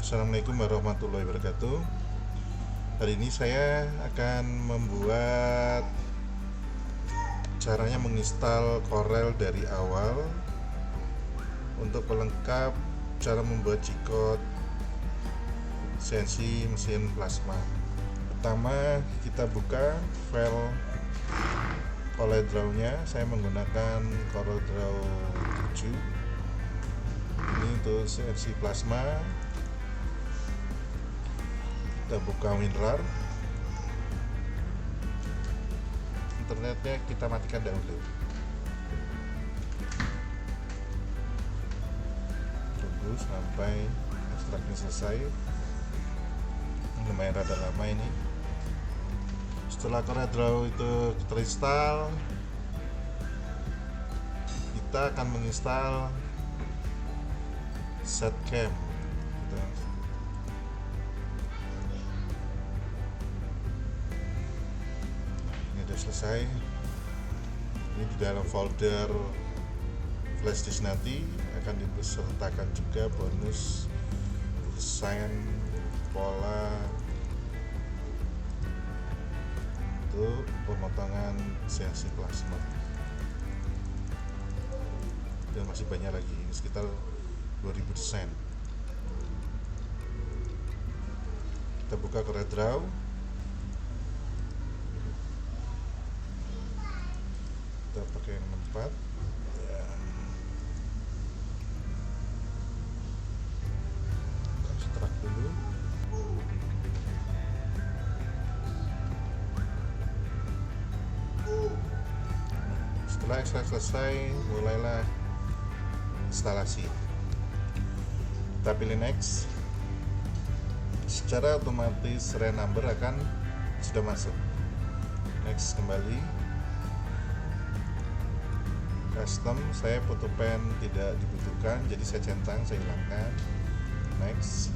Assalamualaikum warahmatullahi wabarakatuh. Hari ini saya akan membuat caranya menginstal Corel dari awal untuk pelengkap cara membuat G-code CNC mesin plasma. Pertama kita buka file CorelDRAW-nya. Saya menggunakan CorelDRAW 7. Ini untuk CNC plasma. Kita buka WinRAR. Internetnya kita matikan dahulu. Tunggu sampai ekstraknya selesai. Lumayan rada lama ini. Setelah CorelDRAW itu terinstall, kita akan menginstal setcam. Ini sudah selesai. Ini di dalam folder flash disk nanti akan disertakan juga bonus desain pola untuk pemotongan CNC plasma. Dan masih banyak lagi, ini sekitar 2000 desain. Kita buka CorelDRAW. Kita pakai yang 4 ya. Kita ekstrak dulu. Setelah ekstrak selesai, mulailah instalasi. Kita pilih next. Secara otomatis serial number akan sudah masuk. Next kembali. Custom, saya foto pen tidak dibutuhkan, jadi saya centang, saya hilangkan. Next,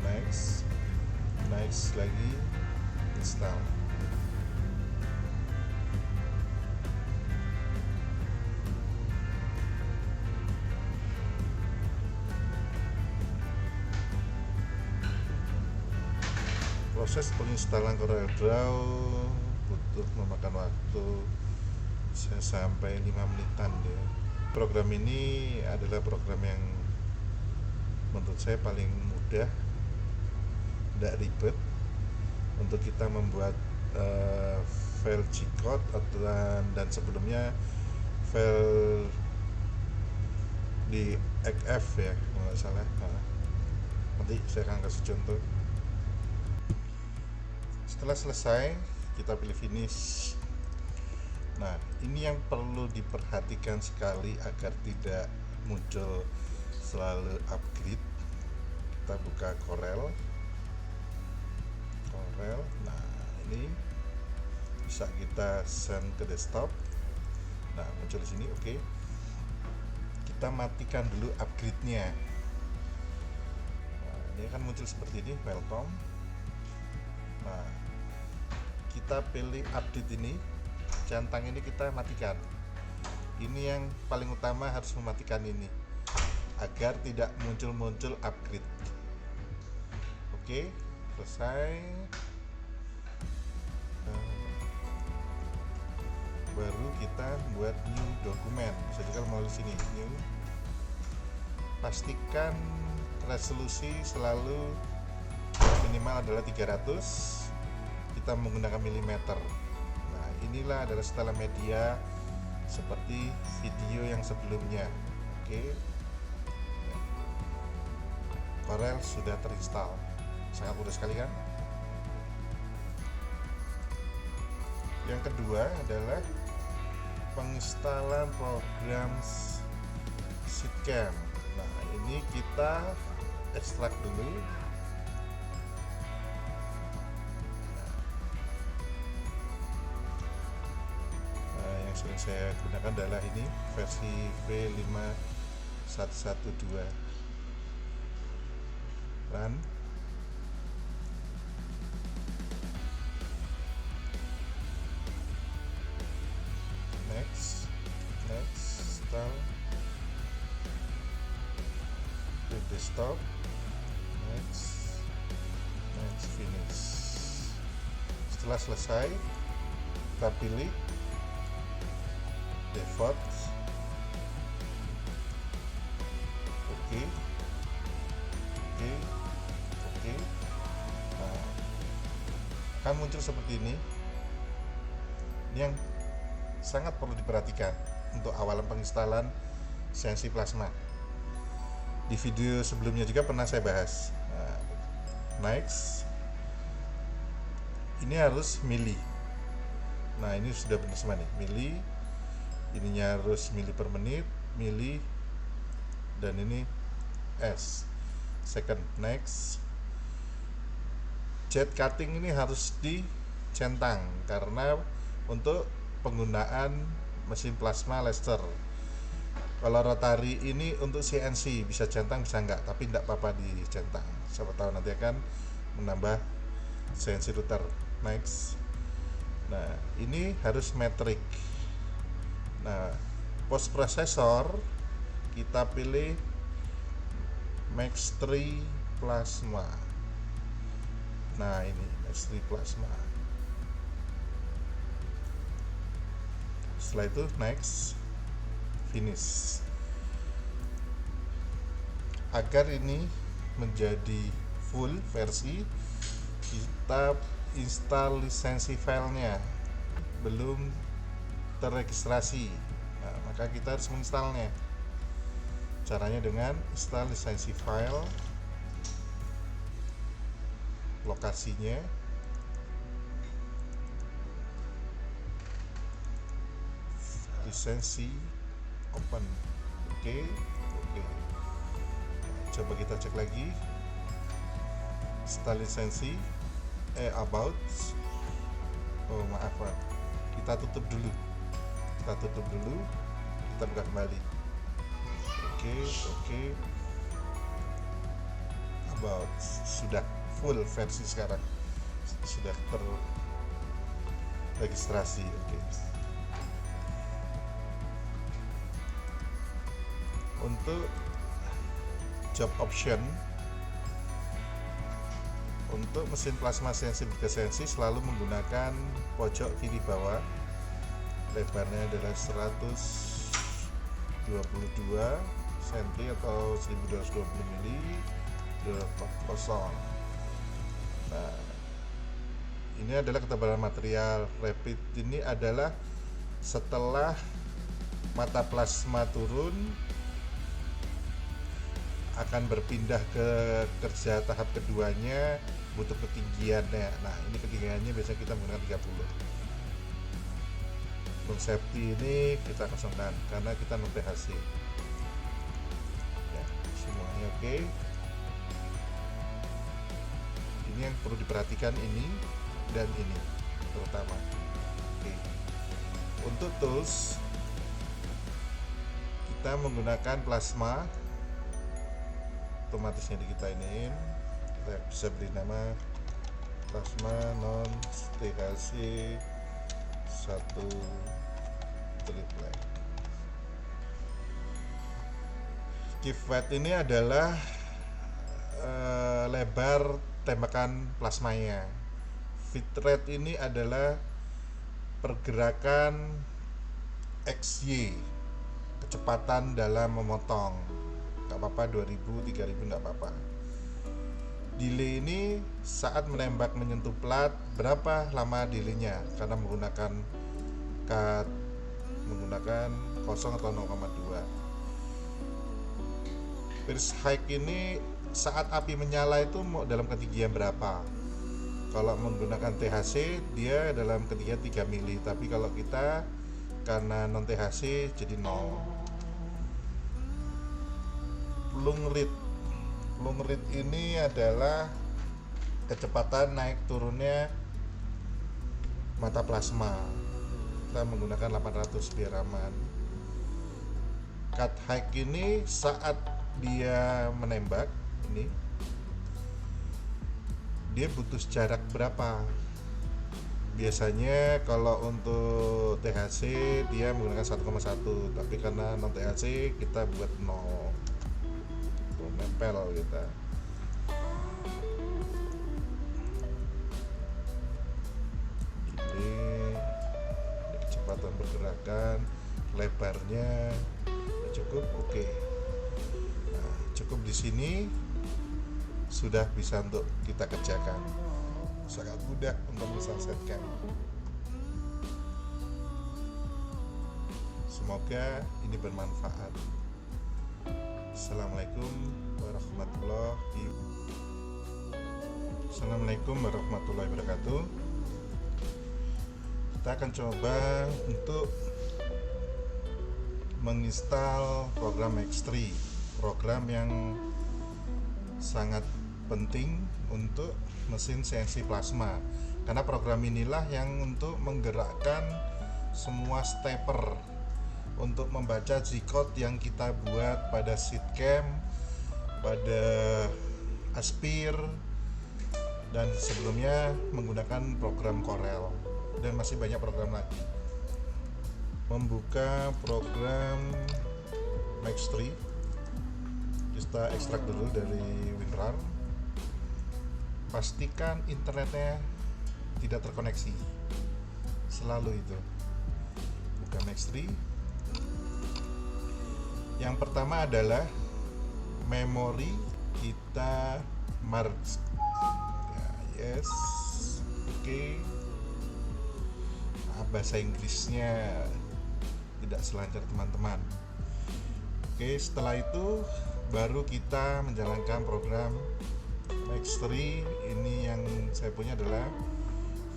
next, next lagi, install. Proses penginstalan CorelDRAW butuh memakan waktu bisa sampai 5 menitan ya. Program ini adalah program yang menurut saya paling mudah, tidak ribet untuk kita membuat file G-code dan sebelumnya file di XF ya kalau nggak salah. Nanti saya akan kasih contoh. Setelah selesai, kita pilih finish. Nah, ini yang perlu diperhatikan sekali agar tidak muncul selalu upgrade. Kita buka Corel. Nah, ini bisa kita send ke desktop. Nah, muncul di sini, oke. Kita matikan dulu upgrade-nya. Nah, ini akan muncul seperti ini, welcome. Nah, kita pilih update ini, centang ini kita matikan. Ini yang paling utama, harus mematikan ini agar tidak muncul-muncul upgrade. Oke, selesai. Baru kita buat new dokumen. Bisa juga melalui sini new. Pastikan resolusi selalu minimal adalah 300. Kita menggunakan milimeter. Nah, inilah adalah setelah media seperti video yang sebelumnya. Oke. Corel sudah terinstall. Sangat mudah sekali kan? Yang kedua adalah penginstalan program SitCam. Nah, ini kita ekstrak dulu. Yang saya gunakan adalah ini versi V5112. Run. Next, install. Desktop. Next. Setelah selesai, kita pilih default, oke, oke. Nah, akan muncul seperti ini. Ini yang sangat perlu diperhatikan untuk awalan penginstalan CNC Plasma. Di video sebelumnya juga pernah saya bahas. Next, ini harus mili. Nah, ini sudah benar semua nih, mili. Ininya harus mili per menit, mili, dan ini S. Second, next. Jet cutting ini harus dicentang karena untuk penggunaan mesin plasma laser. Kalau rotary ini untuk CNC, bisa centang bisa enggak, tapi enggak apa-apa dicentang. Siapa tahu nanti akan menambah CNC router. Next. Nah, ini harus metrik. Nah, post processor kita pilih Max 3 Plasma. Nah, ini Max 3 Plasma. Setelah itu next, finish. Agar ini menjadi full versi, kita install lisensi filenya. Belum terregistrasi, nah, maka kita harus menginstalnya. Caranya dengan install lisensi file, lokasinya, lisensi, open, oke. Coba kita cek lagi, install lisensi, about, oh maaf Pak, kita tutup dulu, kita buka kembali. Oke. About, sudah full versi sekarang, sudah terregistrasi. Oke. Untuk job option, untuk mesin plasma CNC berlisensi selalu menggunakan pojok kiri bawah. Lebarnya adalah 122 cm atau 1220 mili, kosong. Nah, ini adalah ketebalan material. Rapid ini adalah setelah mata plasma turun akan berpindah ke kerja tahap keduanya, butuh ketinggiannya. Nah, ini ketinggiannya biasanya kita menggunakan 30. Untuk safety ini kita kosongkan karena kita non THC. Ya, semuanya oke. Ini yang perlu diperhatikan, ini dan ini terutama. Oke. Untuk tools kita menggunakan plasma, otomatisnya kita iniin. Kita bisa beri nama plasma non THC 1 triplet. Keep weight ini adalah lebar tembakan plasmanya. Feed rate ini adalah pergerakan XY, kecepatan dalam memotong. Gak apa-apa 2000, 3000 gak apa-apa. Delay ini saat menembak menyentuh plat, berapa lama delaynya, karena menggunakan cut, menggunakan 0 atau 0,2. First hike ini saat api menyala itu dalam ketinggian berapa. Kalau menggunakan THC dia dalam ketinggian 3 mili, tapi kalau kita karena non THC jadi 0. Plung rate ini adalah kecepatan naik turunnya mata plasma. Kita menggunakan 800 biar aman. Cut height ini saat dia menembak ini, dia butuh jarak berapa. Biasanya kalau untuk THC dia menggunakan 1,1, tapi karena non THC kita buat 0. Nempel kita. kecepatan pergerakan, lebarnya cukup oke. Nah, cukup di sini sudah bisa untuk kita kerjakan, sangat mudah untuk diselesaikan. Semoga ini bermanfaat. Assalamualaikum warahmatullahi wabarakatuh. Kita akan coba untuk menginstal program Max3, program yang sangat penting untuk mesin CNC plasma, karena program inilah yang untuk menggerakkan semua stepper untuk membaca G-code yang kita buat pada SeatCam, pada Aspir, dan sebelumnya menggunakan program Corel, dan masih banyak program lagi. Membuka program Max3, kita ekstrak dulu dari WinRAR. Pastikan internetnya tidak terkoneksi, selalu itu. Buka Max3. Yang pertama adalah memori kita merge. Yes, oke. Bahasa Inggrisnya tidak selancar teman-teman. Oke, setelah itu baru kita menjalankan program Max3. Ini yang saya punya adalah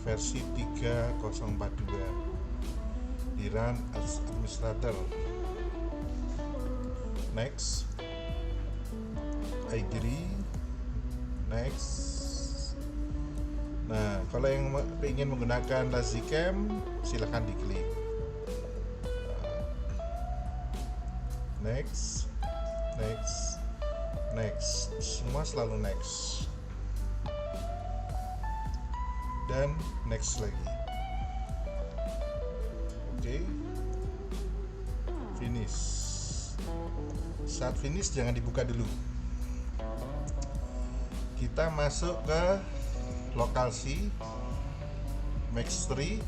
versi 3042 di run as administrator. Next, I agree. Next. Nah, kalau yang ingin menggunakan LazyCam, silahkan diklik. Next, next, next. Semua selalu next. Dan next lagi. Oke. Finish. Saat finish jangan dibuka dulu. Kita masuk ke lokasi Max3.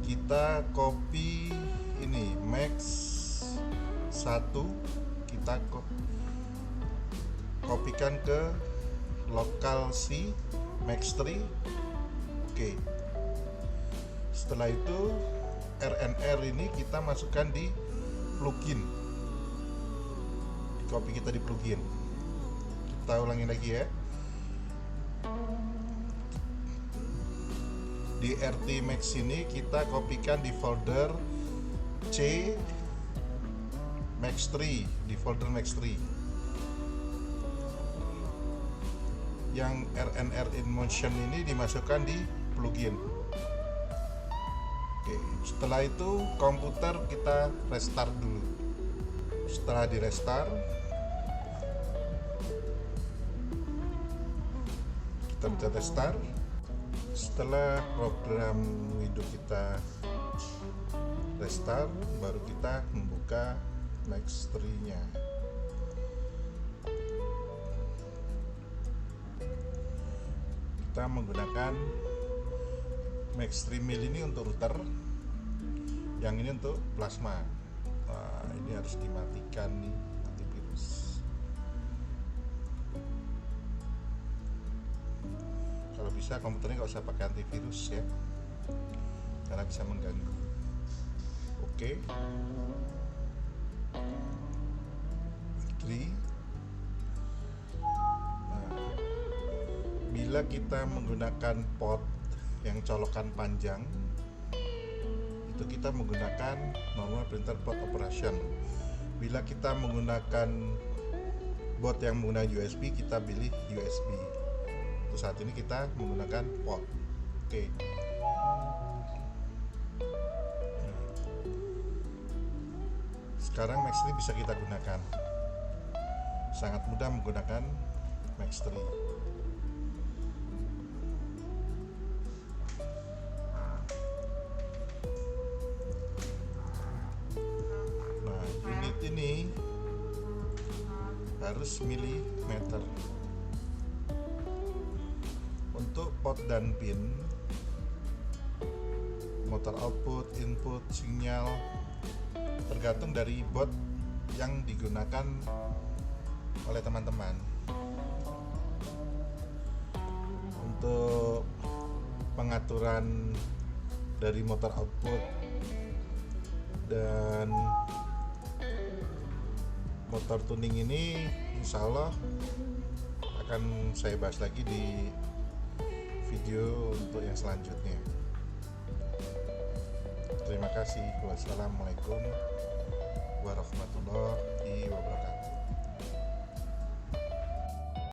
Kita copy ini Max 1, kita kopikan ke lokasi Max3. Oke. Setelah itu RNR ini kita masukkan di plugin. Copy kita di plugin. Kita ulangi lagi ya. Di RT Max ini kita kopikan di folder C Max3, di folder Max3. Yang RNR in motion ini dimasukkan di plugin. Oke, setelah itu komputer kita restart dulu. Setelah di restart, kita bisa restart. Setelah program Windows kita restart, baru kita membuka Max3-nya. Kita menggunakan Max3 mil ini untuk router, yang ini untuk plasma. Nah, ini harus dimatikan nih antivirus. Kalau bisa komputernya nggak usah pakai antivirus ya, karena bisa mengganggu. Oke. Nah, bila kita menggunakan port yang colokan panjang, itu kita menggunakan normal printer port operation. Bila kita menggunakan board yang menggunakan USB, kita pilih USB. Untuk saat ini kita menggunakan port. Oke. Sekarang Max3 bisa kita gunakan. Sangat mudah menggunakan Max3. Nah, unit ini harus milimeter. Untuk pot dan pin motor output, input, sinyal, tergantung dari board yang digunakan oleh teman-teman. Untuk pengaturan dari motor output dan motor tuning ini insya Allah akan saya bahas lagi di video untuk yang selanjutnya. Terima kasih. Wassalamualaikum warahmatullahi wabarakatuh.